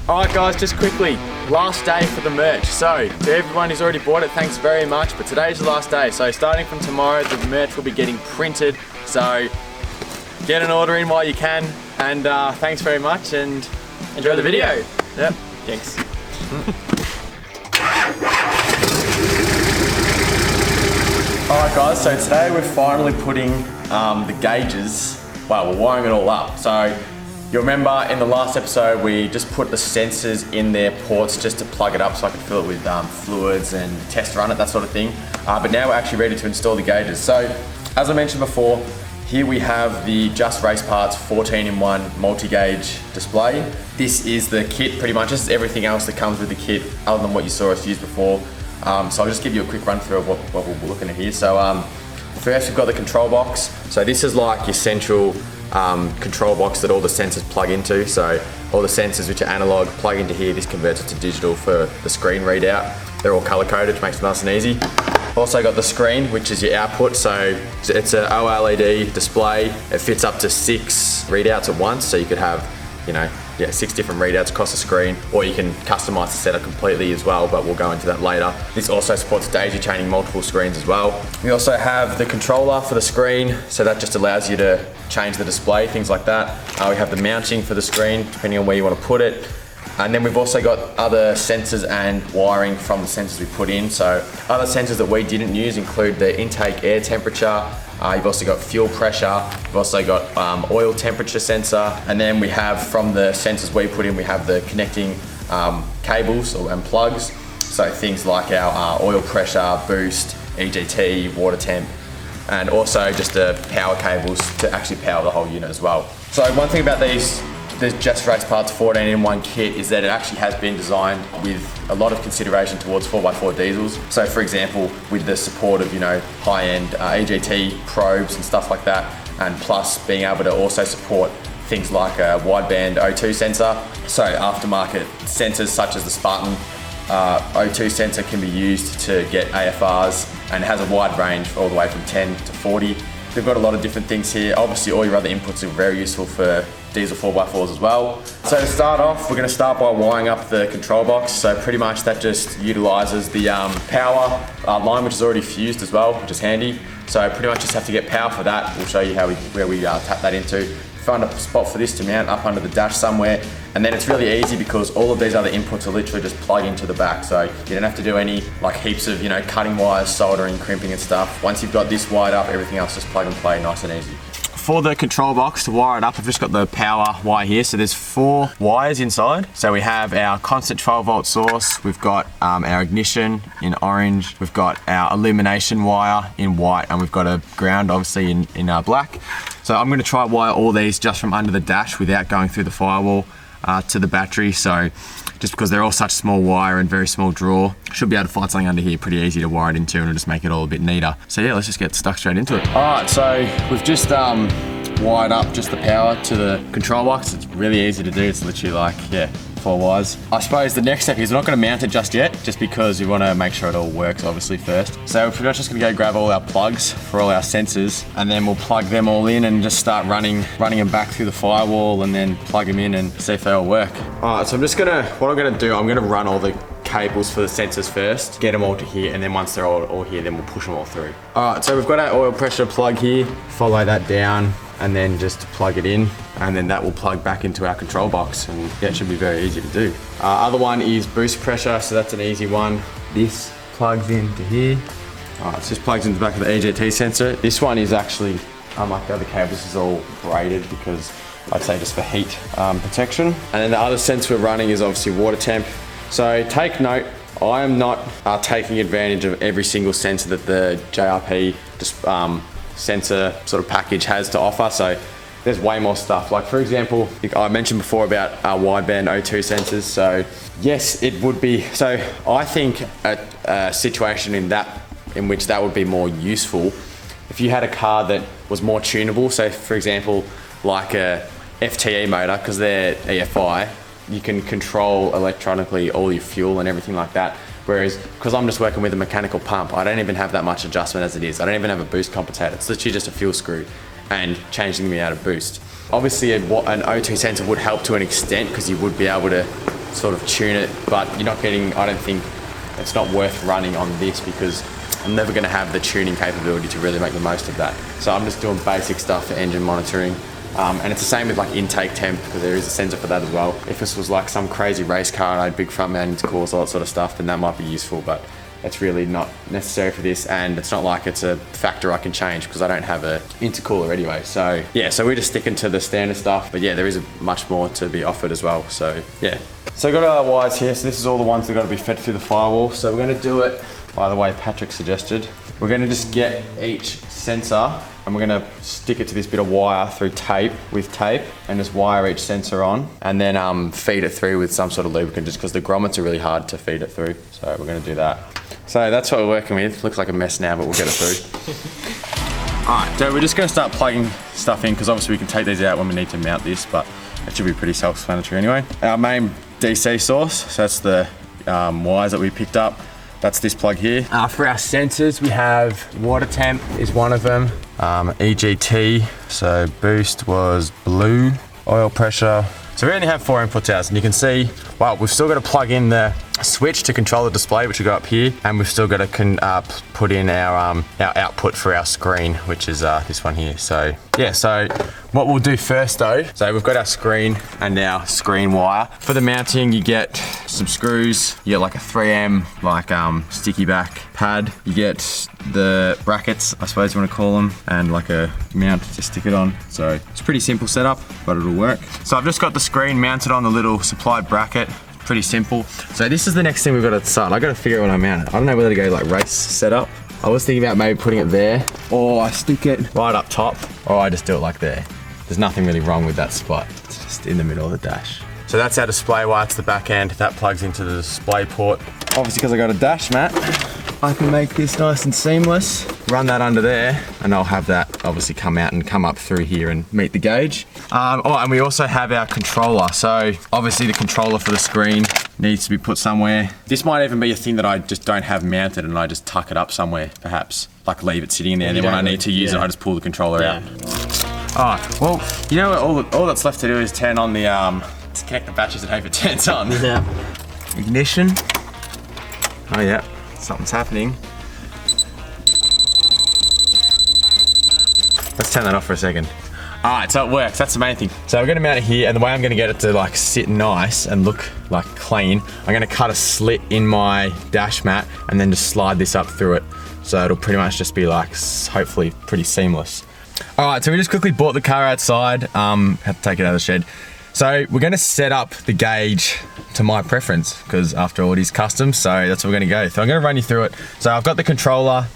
Alright guys, just quickly, last day for the merch. So, to everyone who's already bought it, thanks very much, but today's the last day. So starting from tomorrow, the merch will be getting printed. So, get an order in while you can, and thanks very much, and enjoy the video. Yep, thanks. Alright guys, so today we're finally putting the gauges, well, we're wiring it all up. So, you'll remember in the last episode we just put the sensors in their ports just to plug it up so I could fill it with fluids and test run it, that sort of thing. But now we're actually ready to install the gauges. So, as I mentioned before, here we have the Just Race Parts 14-in-1 multi-gauge display. This is the kit pretty much. This is everything else that comes with the kit other than what you saw us use before. So I'll just give you a quick run through of what we're looking at here. So first we've got the control box. So this is like your central control box that all the sensors plug into. So all the sensors which are analog plug into here. This converts it to digital for the screen readout. They're all color coded, which makes it nice and easy. Also got the screen, which is your output. So it's an OLED display. It fits up to 6 readouts at once. So you could have, 6 different readouts across the screen, or you can customize the setup completely as well, but we'll go into that later. This also supports daisy chaining multiple screens as well. We also have the controller for the screen, so that just allows you to change the display, things like that. We have the mounting for the screen, depending on where you want to put it. And then we've also got other sensors and wiring from the sensors we put in. So other sensors that we didn't use include the intake air temperature. You've also got fuel pressure. You've also got oil temperature sensor. And then we have, from the sensors we put in, we have the connecting cables and plugs. So things like our oil pressure, boost, EGT, water temp, and also just the power cables to actually power the whole unit as well. So one thing about the Just Race Parts 14-in-1 kit is that it actually has been designed with a lot of consideration towards 4x4 diesels. So for example, with the support of high-end EGT probes and stuff like that, and plus being able to also support things like a wideband O2 sensor. So aftermarket sensors such as the Spartan O2 sensor can be used to get AFRs, and it has a wide range all the way from 10 to 40. They've got a lot of different things here. Obviously all your other inputs are very useful for diesel 4x4s as well. So to start off, we're going to start by wiring up the control box. So pretty much that just utilizes the power line, which is already fused as well, which is handy. So pretty much just have to get power for that. We'll show you where we tap that into. Find a spot for this to mount up under the dash somewhere, and then it's really easy because all of these other inputs are literally just plug into the back, so you don't have to do any heaps of cutting wires, soldering, crimping and stuff. Once you've got this wired up, everything else just plug and play, nice and easy. For the control box, to wire it up, I've just got the power wire here. So there's 4 wires inside. So we have our constant 12-volt source, we've got our ignition in orange, we've got our illumination wire in white, and we've got a ground obviously in black. So I'm gonna try wire all these just from under the dash without going through the firewall to the battery. So just because they're all such small wire and very small draw, should be able to find something under here pretty easy to wire it into, and it'll just make it all a bit neater. So yeah, let's just get stuck straight into it. All right, so we've just wired up just the power to the control box. It's really easy to do. It's literally 4 wires. I suppose the next step is we're not going to mount it just yet, just because we want to make sure it all works obviously first. So we're pretty much just going to go grab all our plugs for all our sensors, and then we'll plug them all in and just start running them back through the firewall, and then plug them in and see if they all work. All right, so what I'm going to do, I'm going to run all the cables for the sensors first, get them all to here, and then once they're all here, then we'll push them all through. All right, so we've got our oil pressure plug here. Follow that down, and then just plug it in, and then that will plug back into our control box, and it should be very easy to do. Other one is boost pressure, so that's an easy one. This plugs into here. It just plugs into the back of the EGT sensor. This one is actually, unlike the other cables, this is all braided because I'd say just for heat protection. And then the other sensor we're running is obviously water temp. So take note, I am not taking advantage of every single sensor that the JRP sensor sort of package has to offer. So there's way more stuff. Like for example, I mentioned before about our wideband O2 sensors. So yes, it would be. So I think a situation in which that would be more useful if you had a car that was more tunable. So for example, like a FTE motor, because they're EFI, you can control electronically all your fuel and everything like that. Whereas, because I'm just working with a mechanical pump, I don't even have that much adjustment as it is. I don't even have a boost compensator. It's literally just a fuel screw and changing me out of boost. Obviously, an O2 sensor would help to an extent because you would be able to sort of tune it, but you're not getting, I don't think, it's not worth running on this because I'm never going to have the tuning capability to really make the most of that. So I'm just doing basic stuff for engine monitoring. And it's the same with like intake temp, because there is a sensor for that as well. If this was like some crazy race car and I had big front mount intercooler, all that sort of stuff, then that might be useful, but it's really not necessary for this, and it's not like it's a factor I can change because I don't have a intercooler anyway. So yeah, so we're just sticking to the standard stuff, but yeah, there is much more to be offered as well. So yeah. So we've got our wires here. So this is all the ones that got to be fed through the firewall. So we're going to do it by the way Patrick suggested. We're going to just get each sensor and we're going to stick it to this bit of wire through tape, and just wire each sensor on, and then feed it through with some sort of lubricant, just because the grommets are really hard to feed it through. So we're going to do that. So that's what we're working with. Looks like a mess now, but we'll get it through. Alright, so we're just going to start plugging stuff in, because obviously we can take these out when we need to mount this, but it should be pretty self-explanatory anyway. Our main DC source, so that's the wires that we picked up. That's this plug here. For our sensors, we have water temp is one of them. EGT, so boost was blue. Oil pressure. So we only have 4 inputs out, and you can see, well, we've still got to plug in the switch to control the display, which we got up here, and we've still got to put in our output for our screen, which is this one here. So yeah, so what we'll do first though, so we've got our screen and our screen wire. For the mounting, you get some screws, you get like a 3M like sticky back pad, you get the brackets, I suppose you want to call them, and like a mount to stick it on. So it's a pretty simple setup, but it'll work. So I've just got the screen mounted on the little supplied bracket. Pretty simple. So this is the next thing we've got to start. I got to figure out when I mount it. I don't know whether to go like race setup. I was thinking about maybe putting it there, or I stick it right up top, or I just do it like there. There's nothing really wrong with that spot. It's just in the middle of the dash. So that's our display wire to the back end. That plugs into the display port. Obviously, because I got a dash mat, I can make this nice and seamless. Run that under there, and I'll have that obviously come out and come up through here and meet the gauge. And we also have our controller. So obviously the controller for the screen needs to be put somewhere. This might even be a thing that I just don't have mounted, and I just tuck it up somewhere, perhaps. Like leave it sitting in there, and then when I need to use it, I just pull the controller out. Alright, well, you know what, all that's left to do is turn on the, to connect the batteries and hope it turns on. Yeah. Ignition. Oh yeah, something's happening. Let's turn that off for a second. Alright, so it works, that's the main thing. So we're gonna mount it here, and the way I'm gonna get it to like sit nice and look like clean, I'm gonna cut a slit in my dash mat and then just slide this up through it. So it'll pretty much just be like, hopefully pretty seamless. Alright, so we just quickly brought the car outside, had to take it out of the shed. So we're gonna set up the gauge to my preference, because after all it is custom, so that's where we're gonna go. So I'm gonna run you through it. So I've got the controller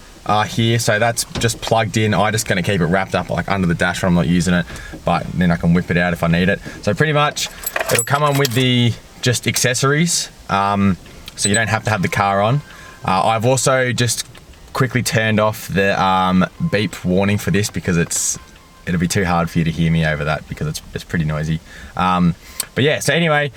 here, so that's just plugged in. I'm just gonna keep it wrapped up like under the dash when I'm not using it, but then I can whip it out if I need it. So pretty much it'll come on with the just accessories, so you don't have to have the car on. I've also just quickly turned off the beep warning for this, because it'll be too hard for you to hear me over that, because it's pretty noisy. But yeah, so anyway,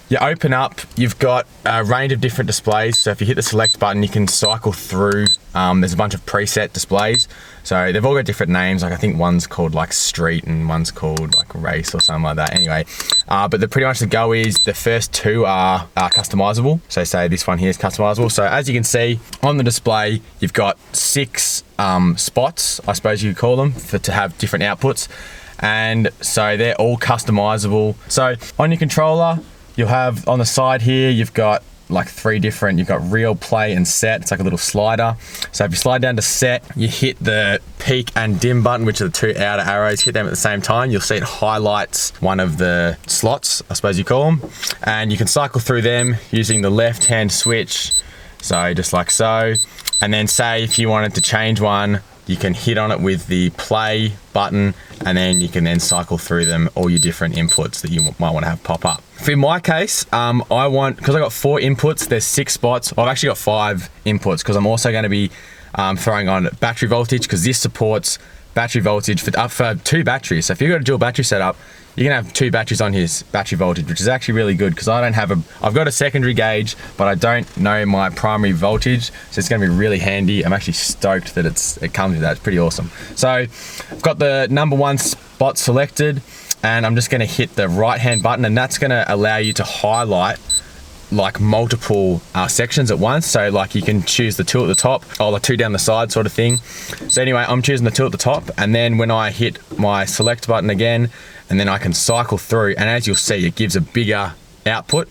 you open up, you've got a range of different displays. So if you hit the select button, you can cycle through. There's a bunch of preset displays. So they've all got different names. Like I think one's called like street and one's called like race or something like that. Anyway, but pretty much the go is the first 2 are customizable. So say this one here is customizable. So as you can see on the display, you've got 6 spots, I suppose you could call them, to have different outputs. And so they're all customizable. So on your controller, you'll have on the side here, you've got like 3 different, you've got real, play, and set. It's like a little slider. So if you slide down to set, you hit the peak and dim button, which are the 2 outer arrows, hit them at the same time. You'll see it highlights one of the slots, I suppose you call them. And you can cycle through them using the left-hand switch. So just like so. And then say if you wanted to change one, you can hit on it with the play button, and then you can then cycle through them, all your different inputs that you might want to have pop up. For my case, because I got 4 inputs, there's 6 spots. I've actually got 5 inputs, because I'm also going to be throwing on battery voltage, because this supports battery voltage for 2 batteries. So if you've got a dual battery setup, you can have 2 batteries on his battery voltage, which is actually really good, because I've got a secondary gauge, but I don't know my primary voltage, so it's going to be really handy. I'm actually stoked that it comes with that. It's pretty awesome. So I've got the number 1 spot selected, and I'm just going to hit the right hand button, and that's going to allow you to highlight like multiple sections at once. So like you can choose the 2 at the top or the 2 down the side sort of thing. So anyway, I'm choosing the 2 at the top, and then when I hit my select button again, and then I can cycle through, and as you'll see, it gives a bigger output.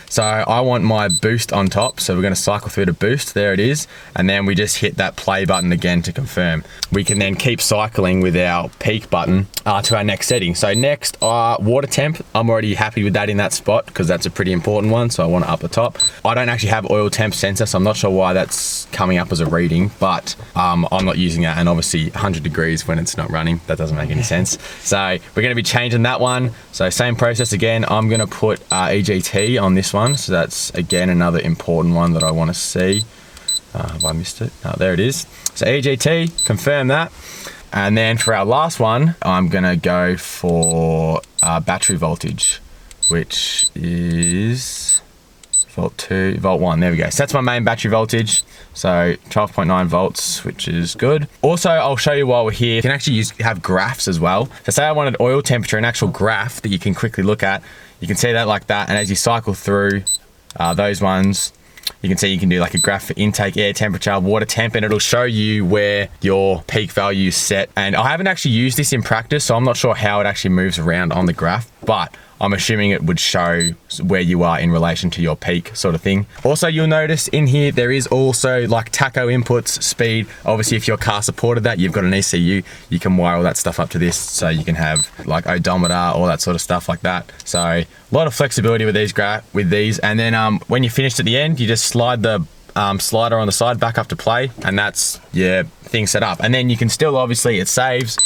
So I want my boost on top, so we're going to cycle through to boost, there it is, and then we just hit that play button again to confirm. We can then keep cycling with our peak button to our next setting. So next, water temp, I'm already happy with that in that spot because that's a pretty important one, so I want it up the top. I don't actually have oil temp sensor, so I'm not sure why that's coming up as a reading, but I'm not using that, and obviously 100 degrees when it's not running, that doesn't make any sense. So we're going to be changing that one. So same process again, I'm going to put EGT on this one. So that's again another important one that I want to see. Have I missed it? Oh, there it is. So EGT, confirm that. And then for our last one, I'm gonna go for battery voltage, which is volt 2, volt 1, there we go. So that's my main battery voltage. So 12.9 volts, which is good. Also, I'll show you while we're here, you can actually have graphs as well. So say I wanted oil temperature, an actual graph that you can quickly look at. You can see that like that, and as you cycle through those ones, you can see you can do like a graph for intake, air temperature, water temp, and it'll show you where your peak value is set. And I haven't actually used this in practice, so I'm not sure how it actually moves around on the graph, but I'm assuming it would show where you are in relation to your peak sort of thing. Also, you'll notice in here, there is also like tacho inputs, speed. Obviously, if your car supported that, you've got an ECU, you can wire all that stuff up to this. So you can have like odometer, all that sort of stuff like that. So a lot of flexibility with these. And then when you're finished at the end, you just slide the slider on the side back up to play, and that's your thing set up. And then you can still, obviously, it saves.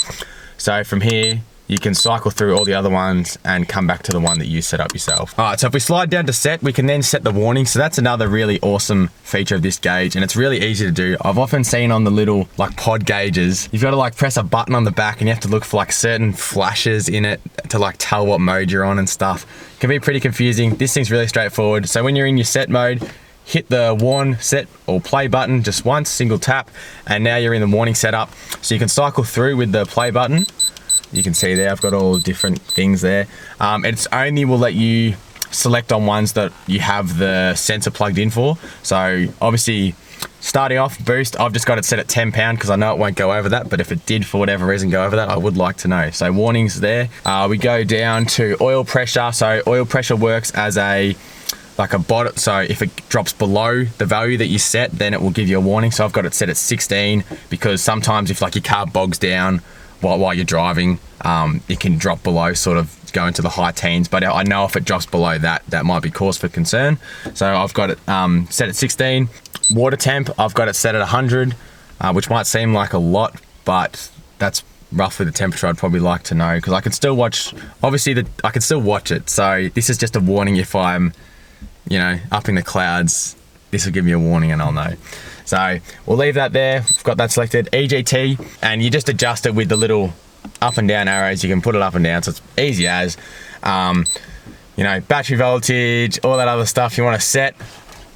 So from here, you can cycle through all the other ones and come back to the one that you set up yourself. All right, so if we slide down to set, we can then set the warning. So that's another really awesome feature of this gauge, and it's really easy to do. I've often seen on the little like pod gauges, you've got to like press a button on the back and you have to look for like certain flashes in it to like tell what mode you're on and stuff. It can be pretty confusing. This thing's really straightforward. So when you're in your set mode, hit the warn, set, or play button just once, single tap, and now you're in the warning setup. So you can cycle through with the play button. You can see there, I've got all different things there. It's only will let you select on ones that you have the sensor plugged in for. So obviously, starting off boost, I've just got it set at 10 pound because I know it won't go over that, but if it did for whatever reason go over that, I would like to know. So warnings there. We go down to oil pressure. So oil pressure works as a bottom, so if it drops below the value that you set, then it will give you a warning. So I've got it set at 16 because sometimes if like your car bogs down while you're driving, it can drop below, sort of go into the high teens, but I know if it drops below that, that might be cause for concern. So I've got it set at 16. Water temp, I've got it set at 100, which might seem like a lot, but that's roughly the temperature I'd probably like to know, because I can still watch, obviously I can still watch it. So this is just a warning if I'm, you know, up in the clouds, this will give me a warning and I'll know. So we'll leave that there. We've got that selected. EGT, and you just adjust it with the little up and down arrows. You can put it up and down, so it's easy as. You know, battery voltage, all that other stuff you want to set.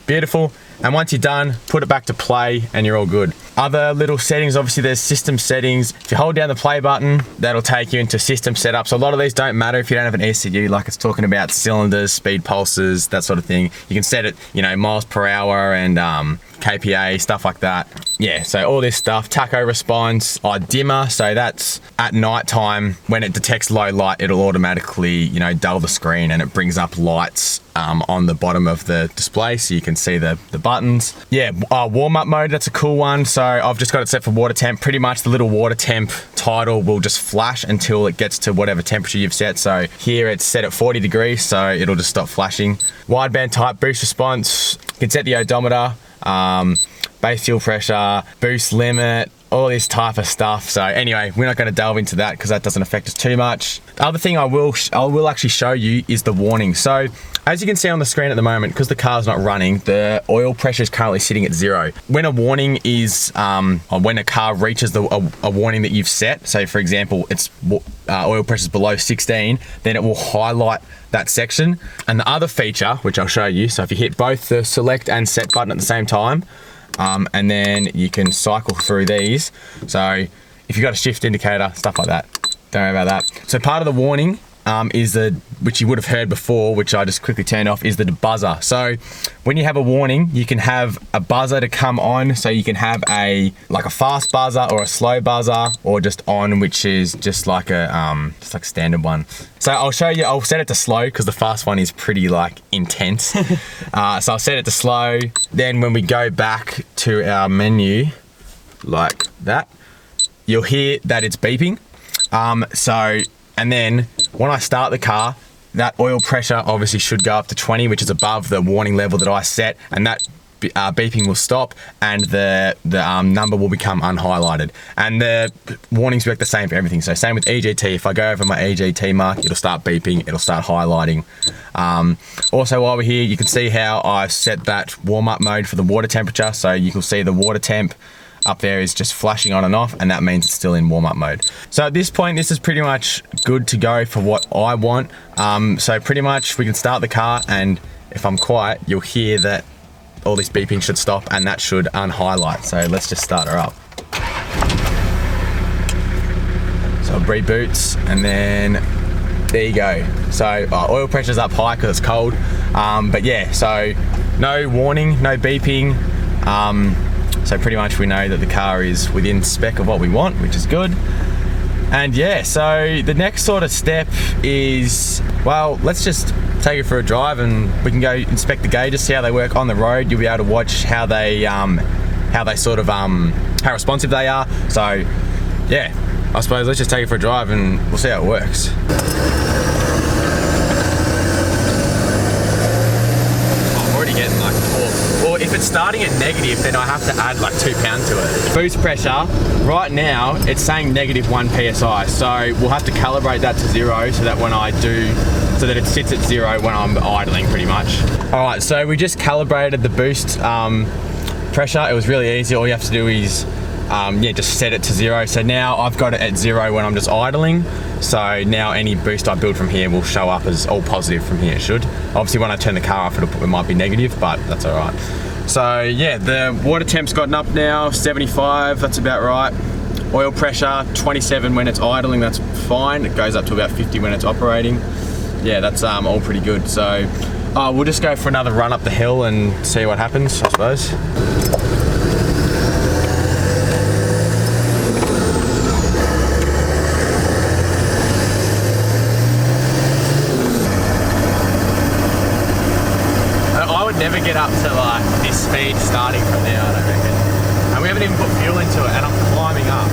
Beautiful. And once you're done, put it back to play and you're all good. Other little settings, obviously there's system settings. If you hold down the play button, that'll take you into system setup. So a lot of these don't matter if you don't have an ECU, like it's talking about cylinders, speed pulses, that sort of thing. You can set it, you know, miles per hour and KPA, stuff like that. Yeah, so all this stuff. Tacho response, dimmer, so that's at night time. When it detects low light, it'll automatically, you know, dull the screen and it brings up lights on the bottom of the display so you can see the buttons. Yeah, warm-up mode, that's a cool one. So I've just got it set for water temp. Pretty much the little water temp title will just flash until it gets to whatever temperature you've set. So here it's set at 40 degrees, so it'll just stop flashing. Wideband type boost response, you can set the odometer, base fuel pressure, boost limit, all this type of stuff. So anyway, we're not going to delve into that because that doesn't affect us too much. The other thing I will actually show you is the warning. So as you can see on the screen at the moment, because the car's not running, the oil pressure is currently sitting at 0. When a warning is, when a car reaches a warning that you've set, so for example, it's oil pressure is below 16, then it will highlight that section. And the other feature, which I'll show you, so if you hit both the select and set button at the same time, and then you can cycle through these. So if you've got a shift indicator, stuff like that, don't worry about that. So part of the warning which you would have heard before, which I just quickly turned off, is the buzzer. So when you have a warning, you can have a buzzer to come on. So you can have a fast buzzer or a slow buzzer, or just on, which is just like a standard one. So I'll show you. I'll set it to slow because the fast one is pretty intense. So I'll set it to slow. Then when we go back to our menu, like that, you'll hear that it's beeping. And then when I start the car, that oil pressure obviously should go up to 20, which is above the warning level that I set, and that beeping will stop, and the number will become unhighlighted. And the warnings work the same for everything. So same with EGT. If I go over my EGT mark, it'll start beeping, it'll start highlighting. Also, while we're here, you can see how I've set that warm-up mode for the water temperature. So you can see the water temp up there is just flashing on and off, and that means it's still in warm-up mode. So at this point, this is pretty much good to go for what I want. So pretty much we can start the car, and if I'm quiet, you'll hear that all this beeping should stop, and that should unhighlight. So let's just start her up. So it reboots, and then there you go. So oil pressure's up high because it's cold. But yeah, so no warning, no beeping. So pretty much we know that the car is within spec of what we want, which is good. And yeah, so the next sort of step is, well, let's just take it for a drive, and we can go inspect the gauges, see how they work on the road. You'll be able to watch how responsive they are. So yeah, I suppose let's just take it for a drive and we'll see how it works. I'm already getting torque. If it's starting at negative, then I have to add 2 pounds to it. Boost pressure, right now, it's saying -1 PSI. So we'll have to calibrate that to 0 so that that it sits at 0 when I'm idling pretty much. All right, so we just calibrated the boost pressure. It was really easy. All you have to do is just set it to 0. So now I've got it at 0 when I'm just idling. So now any boost I build from here will show up as all positive from here, it should. Obviously when I turn the car off, it might be negative, but that's all right. So yeah, the water temp's gotten up now, 75, that's about right. Oil pressure, 27 when it's idling, that's fine. It goes up to about 50 when it's operating. Yeah, that's all pretty good. So we'll just go for another run up the hill and see what happens, I suppose. Never get up to this speed starting from there, I don't reckon. And we haven't even put fuel into it, and I'm climbing up.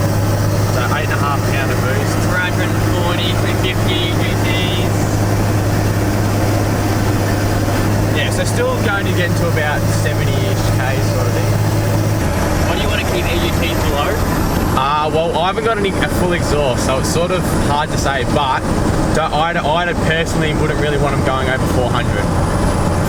So 8.5 pounder boost. 340, 350 GTs. Yeah, so still going to get into about 70-ish K sort of thing. Why do you want to keep EGTs below? Well, I haven't got a full exhaust, so it's sort of hard to say, but I personally wouldn't really want them going over 400.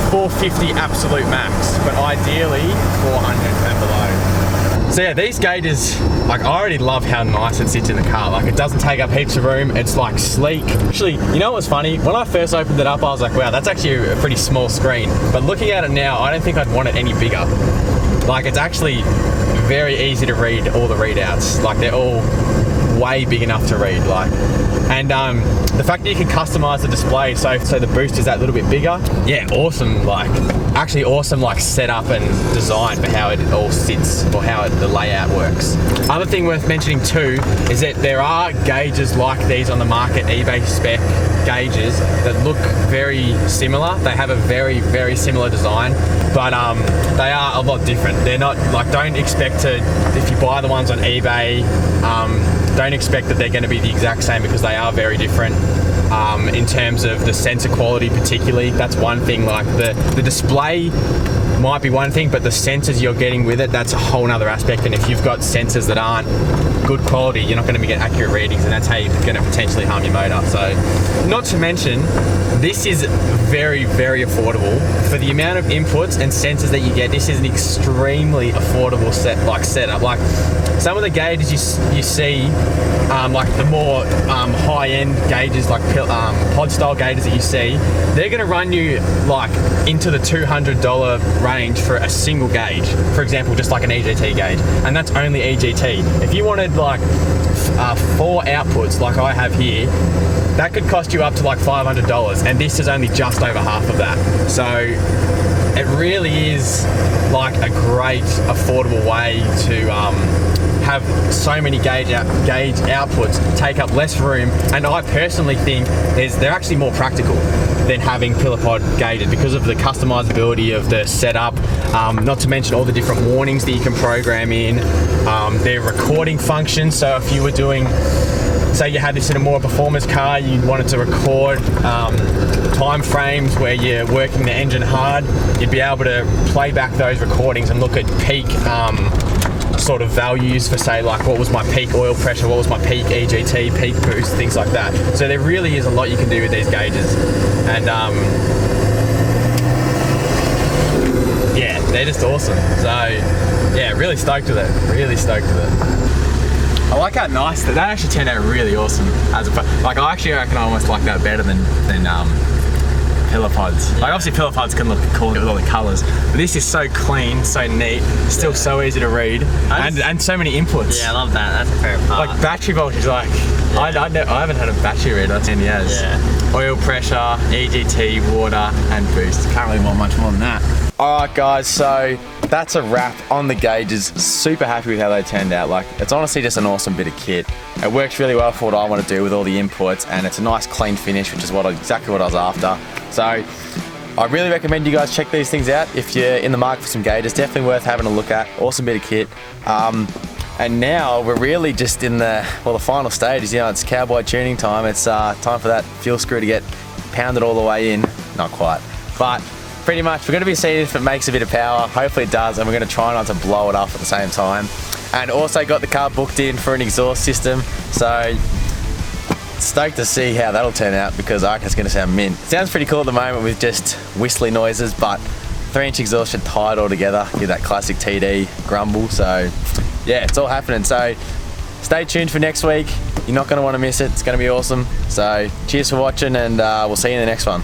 450 absolute max, but ideally 400 and below. So yeah, these gauges, I already love how nice it sits in the car. It doesn't take up heaps of room. It's sleek. Actually, you know what's funny? When I first opened it up, I was like, wow, that's actually a pretty small screen. But looking at it now, I don't think I'd want it any bigger. It's actually very easy to read all the readouts. They're all way big enough to read. And the fact that you can customize the display, so the boost is that little bit bigger. Yeah, awesome. Actually awesome setup and design for how it all sits, or how the layout works. Other thing worth mentioning too is that there are gauges like these on the market, eBay spec gauges, that look very similar. They have a very, very similar design, but they are a lot different. They're not don't expect to, if you buy the ones on eBay, don't expect that they're going to be the exact same, because they are very different. In terms of the sensor quality particularly, that's one thing. The display might be one thing, but the sensors you're getting with it, that's a whole nother aspect. And if you've got sensors that aren't good quality, you're not going to get accurate readings, and that's how you're going to potentially harm your motor. So, not to mention, this is very, very affordable. For the amount of inputs and sensors that you get, this is an extremely affordable setup. Some of the gauges you see, the more high-end gauges, pod style gauges that you see, they're going to run you into the $200 range for a single gauge. For example, just an EGT gauge, and that's only EGT. If you wanted 4 outputs like I have here, that could cost you up to like $500, and this is only just over half of that. So it really is like a great affordable way to have so many gauge outputs, take up less room, and I personally think they're actually more practical than having pillar pod gauges because of the customizability of the setup, not to mention all the different warnings that you can program in, their recording function. So if you were doing, say you had this in a more performance car, you wanted to record time frames where you're working the engine hard, you'd be able to play back those recordings and look at peak sort of values for, say, like what was my peak oil pressure, what was my peak EGT, peak boost, things like that. So there really is a lot you can do with these gauges, and yeah, they're just awesome. So yeah, really stoked with it. Really stoked with it. I like how nice that actually turned out really awesome. As like, I actually reckon I almost like that better than pillar pods. Like, obviously pillar pods can look cool with all the colours, but this is so clean, so neat, still so easy to read, and so many inputs. Yeah, I love that. That's a favorite part. Like battery voltage, like I haven't had a battery reader that's in years. Yeah. Oil pressure, EGT, water, and boost. Can't really want much more than that. Alright guys, so that's a wrap on the gauges. Super happy with how they turned out. Like, it's honestly just an awesome bit of kit. It works really well for what I want to do with all the inputs, and it's a nice clean finish, which is exactly what I was after. So I really recommend you guys check these things out if you're in the market for some gauges. Definitely worth having a look at. Awesome bit of kit. And now we're really just in the final stages. You know, it's cowboy tuning time. It's time for that fuel screw to get pounded all the way in. Not quite, but pretty much we're going to be seeing if it makes a bit of power. Hopefully it does, and we're going to try not to blow it up at the same time. And also got the car booked in for an exhaust system, so stoked to see how that'll turn out, because I reckon it's going to sound mint. Sounds pretty cool at the moment with just whistly noises, but 3-inch exhaust should tie it all together, give that classic TD grumble. So yeah, it's all happening. So stay tuned for next week. You're not going to want to miss it. It's going to be awesome. So cheers for watching, and we'll see you in the next one.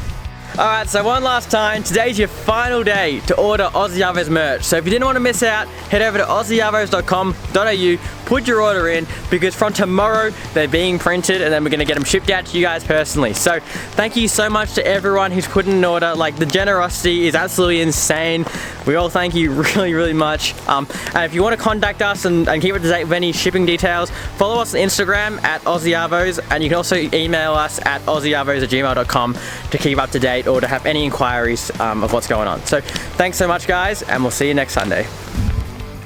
Alright, so one last time, today's your final day to order Aussie Arvos merch. So if you didn't want to miss out, head over to aussiearvos.com.au, put your order in, because from tomorrow they're being printed, and then we're going to get them shipped out to you guys personally. So thank you so much to everyone who's put in an order. Like, the generosity is absolutely insane. We all thank you really, really much. And if you want to contact us and keep up to date with any shipping details, follow us on Instagram at AussieArvos, and you can also email us at aussiearvos@gmail.com to keep up to date or to have any inquiries of what's going on. So thanks so much guys, and we'll see you next Sunday.